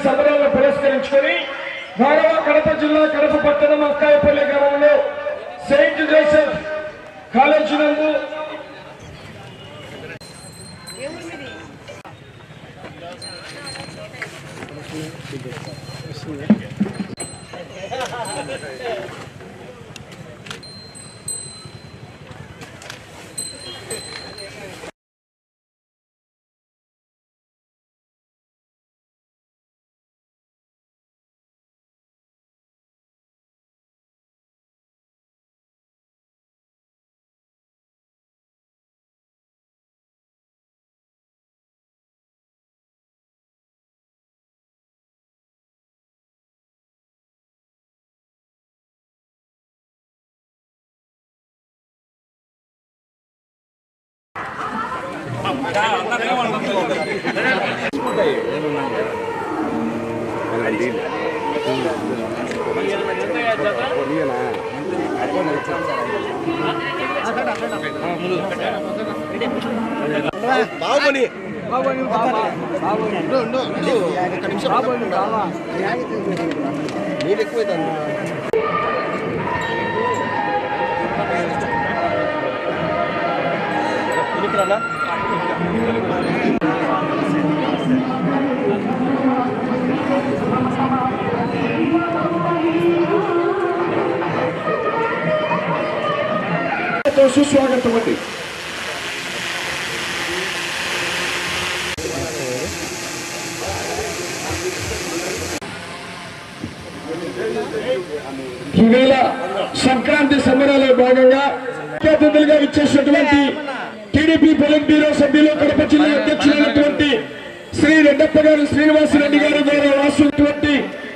సంబరాలను పురస్కరించుకొని గౌరవ కడప జిల్లా కడప పట్టణం అక్కాయపల్లి గ్రామంలో సెయింట్ జోసెఫ్ కాలేజీ నందు బాగుని నీరు ఎక్కువైతుంది సుస్వాగతం అండి. ఈవేళ సంక్రాంతి సంబరాల్లో భాగంగా ముఖ్య అతిథులుగా ఇచ్చేసినటువంటి టీడీపీ పొలిట్ బ్యూరో సభ్యులు కడప జిల్లా అధ్యక్షులైనటువంటి శ్రీ రెడ్డప్ప గారు శ్రీనివాసరెడ్డి గారు గౌరవ వాసులటువంటి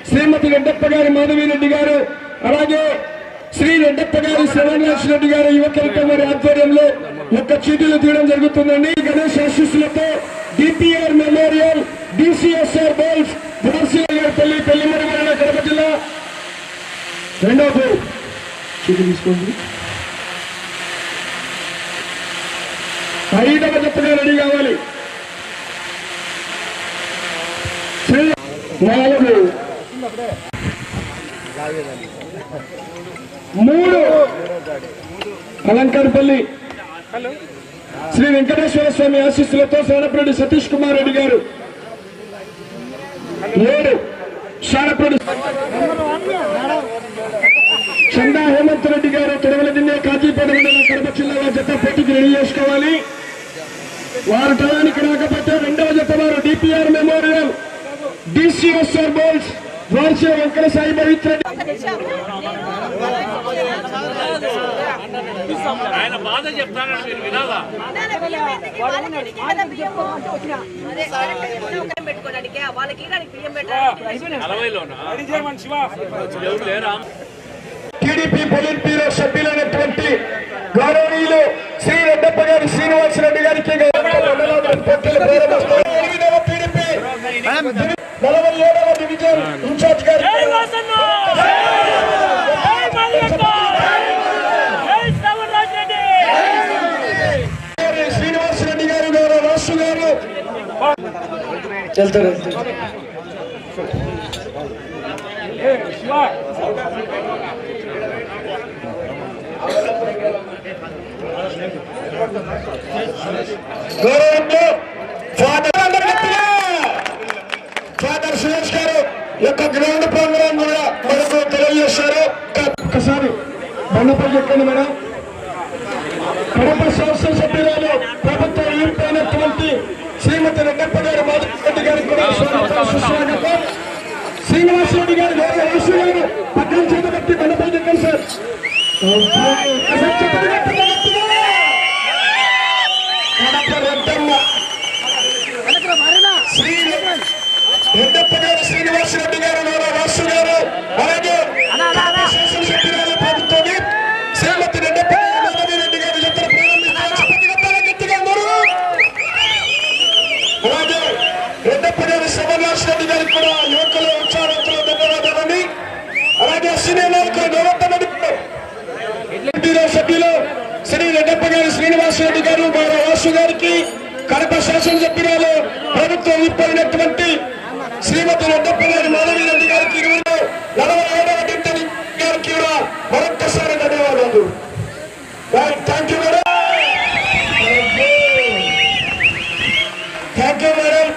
శ్రీమతి రెడ్డప్ప గారి మాధవిరెడ్డి గారు, అలాగే శ్రీ రెడ్డప్ప గారి శ్రవణ్లాష్ రెడ్డి గారు యువకులతో వారి ఆధ్వర్యంలో ఒక్క చీటీలు తీయడం జరుగుతుందండి. గణేష్ ఆశీస్సులతో డిపిఆర్ మెమోరియల్ డిసిఎస్ఆర్ బోల్స్ గారిపల్లి పెళ్లిమరగల కడప జిల్లా రెండవ పేరు చీటీ తీసుకోండి. 5వ జతగా రెడీ కావాలి. 4 3 అలంకారపల్లి శ్రీ వెంకటేశ్వర స్వామి ఆశీస్సులతో శానపరెడ్డి సతీష్ కుమార్ రెడ్డి గారు. 7 శానపరెడ్డి చందా హేమంత్ రెడ్డి గారు తిరుమల దిన్నే కాజీపేట మండలం కడప జిల్లా జత పోటీకి రెడీ చేసుకోవాలి. వారు టయానికి రాకపోతే 2వ జత వారు డిపిఆర్ మెమోరియల్ డిసిఎస్ఆర్ బోల్స్ వార్షిక వెంకట సాయి పవిత్ర ఆయన బాధ చెప్తానని మీరు వినాలా? టీడీపీ పొలిట్ బ్యూరో సభ్యులైనటువంటి గౌరవనీయులు శ్రీ రెడ్డప్ప గారి శ్రీనివాసరెడ్డి గారికి 47వ డివిజన్ ఇన్ఛార్జ్ గారు శ్రీనివాస వెళ్తారు. ఫాదర్ సురేష్ గారు యొక్క గ్రౌండ్ ప్రోగ్రామ్ కూడా మనకు తెలియజేశారు. ఒక్కసారి బండపల్లి ఎక్కండి మేడం. కడప శాసనసభ్యురాలు ప్రభుత్వ ఈర్పైనటువంటి శ్రీమతి రెడ్డప్ప గారు మాధవరెడ్డి గారికి కూడా సుస్వాగతం. శ్రీనివాసరెడ్డి గారు వేరే యేసు గారు పక్కన చేత పెట్టి బండపల్లి ఎక్కండి సార్. కడప రెడ్డమ్మ రెడ్డప్ప గారు శ్రీనివాసరెడ్డి గారు వాసు గారు అలాగే శాసనసభ్యురాలు ప్రభుత్వం శ్రీమతి రెడ్డప్ప మాధవరెడ్డి గారు ఇద్దరు ప్రారంభిస్తారు. గట్టిగా ఉన్నారు. అలాగే రెడ్డప్ప గారు శ్రీనివాస్ రెడ్డి గారికి కూడా యువకులు ఉత్సాహంతో ధన్యవాదాలని అలాగే సీనియర్ నాయకులు గౌరవ సభ్యులు శ్రీ రెడ్డప్ప గారు శ్రీనివాసరెడ్డి గారు మారా వాసు గారికి కడప శాసనసభ్యురాలు ప్రభుత్వం ఇప్పటినటువంటి శ్రీమతి రెడ్డప్ప గారి మాధవరెడ్డి గారికి 47వ డిప్యూటీ గారికి కూడా మరొక్కసారి ధన్యవాదాలు. Thank you madam. Thank you madam.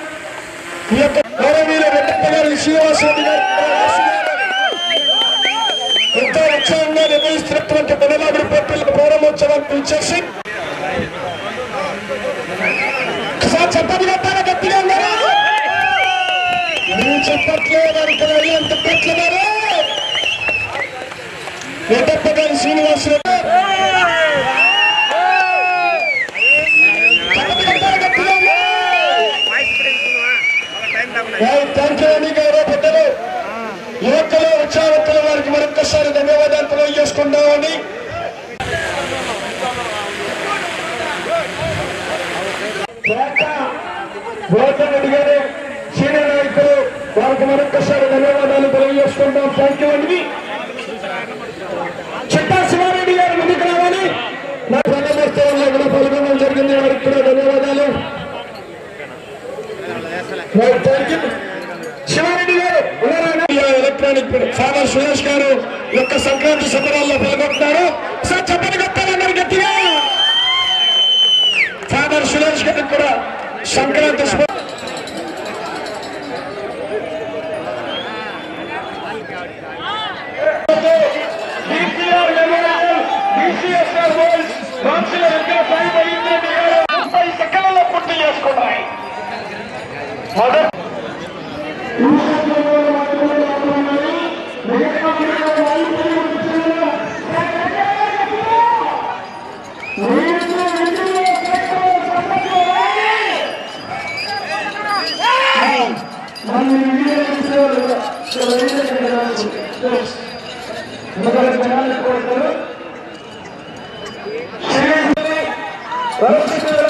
ఈ యొక్క గౌరవనీయులు రెడ్డప్ప గారి శ్రీనివాసరెడ్డి గారు ఎంతో ఉత్సాహంగా నిర్వహిస్తున్నటువంటి బెనలాగుడి పోటీల ప్రారంభోత్సవాన్ని ఇచ్చేసి చెప్పండి కట్టారా గట్టిగా ఉన్నారు. చెప్పట్లేదు అంత పెట్టలేదు. రెడ్డప్ప గారి శ్రీనివాసరెడ్డి థ్యాంక్ యూ అని గౌరవ పెద్దలు యువకులు ఉత్సాహవంతుల వారికి మరొక్కసారి ధన్యవాదాలు తెలియజేసుకుంటామని గౌతమ్ రెడ్డి గారు సీనియర్ నాయకులు వారికి మరొక్కసారి ధన్యవాదాలు తెలియజేసుకుంటాం. థ్యాంక్ యూ అండి. చిట్టా శివారెడ్డి గారు ముందుకు రావాలి. నా ప్రారంభోత్సవంలో కూడా పాల్గొనడం జరిగింది. వారికి కూడా ధన్యవాదాలు. Thank you. శివారెడ్డి గారు ఎలక్ట్రానిక్ ఫాదర్ సురేష్ గారు యొక్క సంక్రాంతి సంబరాల్లో పాల్గొంటున్నారు. సార్ చెప్పని కొట్టాలన్నారు గట్టిగా. ఫాదర్ సురేష్ గారికి కూడా సంక్రాంతి సెకండ్లలో పూర్తి చేసుకున్నాయి. జనాలు